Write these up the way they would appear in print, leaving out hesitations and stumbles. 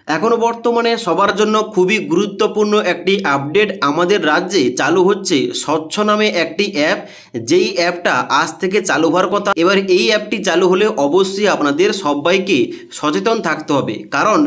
এখনো বর্তমানে সবার জন্য খুবই গুরুত্বপূর্ণ একটি আপডেট আমাদের রাজ্যে চালু হচ্ছে স্বচ্ছ নামে একটি অ্যাপ। যেই অ্যাপটা আজ থেকে চালু হওয়ার কথা। এবার এই অ্যাপটি চালু হলে অবশ্যই আপনাদের সবাইকে সচেতন থাকতে হবে, কারণ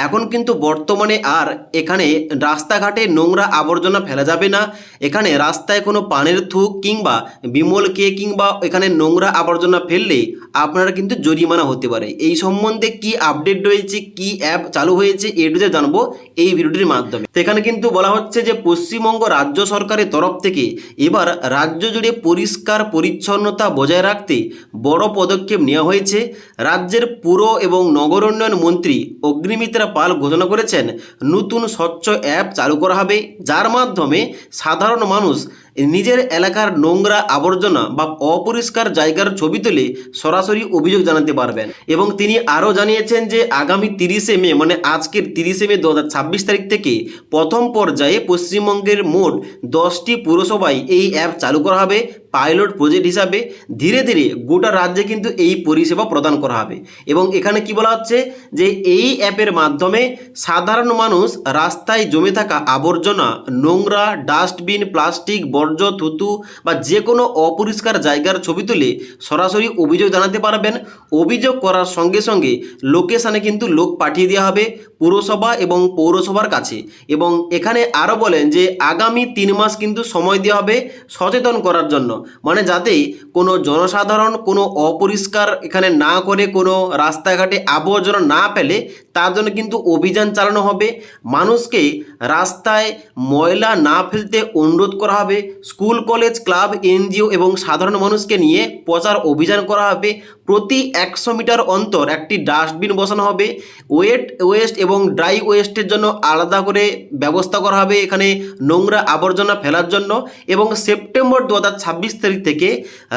এখন কিন্তু বর্তমানে আর এখানে রাস্তাঘাটে নোংরা আবর্জনা ফেলা যাবে না। এখানে রাস্তায় কোনো পানের থুক কিংবা বিমল কে কিংবা এখানে নোংরা আবর্জনা ফেললে আপনারা কিন্তু জরিমানা হতে পারে। এই সম্বন্ধে কি আপডেট রয়েছে, কি অ্যাপ চালু হয়েছে, এটুকু জানবো এই ভিডিওটির মাধ্যমে। তো এখানে কিন্তু বলা হচ্ছে যে পশ্চিমবঙ্গ রাজ্য সরকারের তরফ থেকে এবার রাজ্য জুড়ে পরিষ্কার পরিচ্ছন্নতা বজায় রাখতে বড় পদক্ষেপ নেওয়া হয়েছে। রাজ্যের পুর এবং নগর উন্নয়ন মন্ত্রী অগ্নিমিত্রা পাল ঘোষণা করেছেন নতুন স্বচ্ছ অ্যাপ চালু করা হবে, যার মাধ্যমে সাধারণ মানুষ নিজের এলাকার নোংরা আবর্জনা বা অপরিষ্কার জায়গার ছবি তুলে সরাসরি অভিযোগ জানাতে পারবেন। এবং তিনি আরও জানিয়েছেন যে আগামী 30শে মে মানে আজকের 30শে মে 2026 তারিখ থেকে প্রথম পর্যায়ে পশ্চিমবঙ্গের মোট 10টি পুরসভায় এই অ্যাপ চালু করা হবে পাইলট প্রজেক্ট হিসাবে। ধীরে ধীরে গোটা রাজ্যে কিন্তু এই পরিষেবা প্রদান করা হবে। এবং এখানে কি বলা হচ্ছে যে এই অ্যাপের মাধ্যমে সাধারণ মানুষ রাস্তায় জমে থাকা আবর্জনা, নোংরা, ডাস্টবিন, প্লাস্টিক, বর্জ্য, থুতু বা যে কোনো অপরিষ্কার জায়গার ছবি তুলে সরাসরি অভিযোগ জানাতে পারবেন। অভিযোগ করার সঙ্গে সঙ্গে লোকেশানে কিন্তু লোক পাঠিয়ে দেওয়া হবে পুরসভা এবং পৌরসভার কাছে। এবং এখানে আরও বলেন যে আগামী 3 মাস কিন্তু সময় দেওয়া হবে সচেতন করার জন্য, মানে যাতে কোনো জনসাধারণ কোনো অপরিষ্কার এখানে না করে, কোনো রাস্তাঘাটে আবর্জনা না ফেলে, তার জন্য কিন্তু অভিযান চালানো হবে। মানুষকে রাস্তায় ময়লা না ফেলতে অনুরোধ করা হবে। স্কুল, কলেজ, ক্লাব, এনজিও এবং সাধারণ মানুষকে নিয়ে প্রচার অভিযান করা হবে। প্রতি 100 মিটার অন্তর একটি ডাস্টবিন বসানো হবে। ওয়েট ওয়েস্ট এবং ড্রাই ওয়েস্টের জন্য আলাদা করে ব্যবস্থা করা হবে এখানে নোংরা আবর্জনা ফেলার জন্য। এবং সেপ্টেম্বর 2026 তারিখ থেকে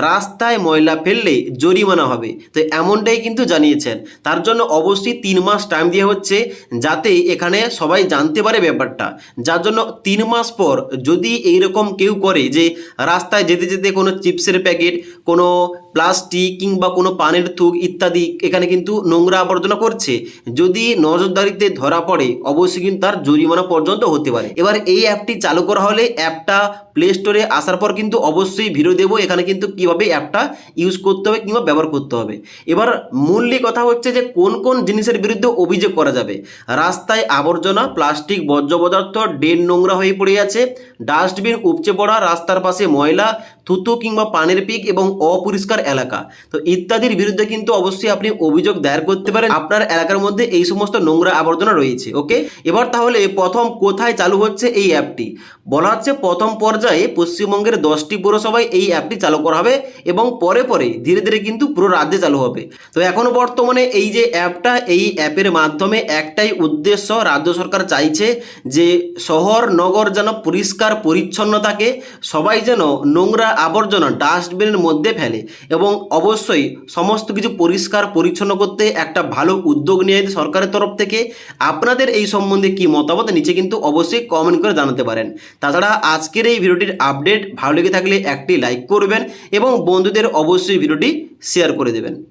রাস্তায় ময়লা ফেললে জরিমানা হবে। তো এমনটাই কিন্তু জানিয়েছেন। তার জন্য অবশ্যই 3 মাস টাইম দেওয়া হচ্ছে, যাতে এখানে সবাই জানতে পারে ব্যাপারটা। যার জন্য 3 মাস পর যদি এইরকম কেউ করে যে রাস্তায় যেতে যেতে কোনো চিপসের প্যাকেট, কোনো প্লাস্টিক কিংবা কোনো পানের থুক ইত্যাদি এখানে কিন্তু নোংরা আবর্জনা করছে, যদি নজরদারিতে ধরা পড়ে অবশ্যই কিন্তু তার জরিমানা পর্যন্ত হতে পারে। এবার এই অ্যাপটি চালু করা হলে অ্যাপটা প্লে স্টোরে আসার পর কিন্তু অবশ্যই ভিডিও দেবো এখানে কিন্তু কিভাবে অ্যাপটা ইউজ করতে হবে কিংবা ব্যবহার করতে হবে। এবার মূল্যে কথা হচ্ছে যে কোন কোন জিনিসের বিরুদ্ধে অভিযোগ করা যাবে। রাস্তায় আবর্জনা, প্লাস্টিক, বর্জ্য পদার্থ, ড্রেন নোংরা হয়ে পড়ে আছে, ডাস্টবিন উপচে পড়া, রাস্তার পাশে ময়লা, থুতু কিংবা পানের পিক এবং অপরিষ্কার এলাকা, তো ইত্যাদির বিরুদ্ধে কিন্তু অবশ্যই আপনি অভিযোগ দায়ের করতে পারেন। আপনার এলাকার মধ্যে এই সমস্ত নোংরা আবর্জনা রয়েছে। ওকে, এবার তাহলে প্রথম কোথায় চালু হচ্ছে এই অ্যাপটি? বলা হচ্ছে প্রথম পর্যায়ে পশ্চিমবঙ্গের 10টি পুরসভায় এই অ্যাপটি চালু করা হবে এবং পরে পরে ধীরে ধীরে কিন্তু পুরো রাজ্যে চালু হবে। তো এখনো বর্তমানে এই যে অ্যাপটা, এই অ্যাপের মাধ্যমে একটাই উদ্দেশ্য, রাজ্য সরকার চাইছে যে শহর নগর যেন পরিষ্কার পরিচ্ছন্ন থাকে, সবাই যেন নোংরা আবর্জনা ডাস্টবিনের মধ্যে ফেলে। এবং অবশ্যই সমস্ত কিছু পরিষ্কার পরিচ্ছন্ন করতে একটা ভালো উদ্যোগ নিয়ে সরকারের তরফ থেকে। আপনাদের এই সম্বন্ধে কি মতামত নিচে কিন্তু অবশ্যই কমেন্ট করে জানাতে পারেন। তাছাড়া আজকের এই ভিডিওটির আপডেট ভালো লেগে থাকলে একটি লাইক করবেন এবং বন্ধুদের অবশ্যই ভিডিওটি শেয়ার করে দেবেন।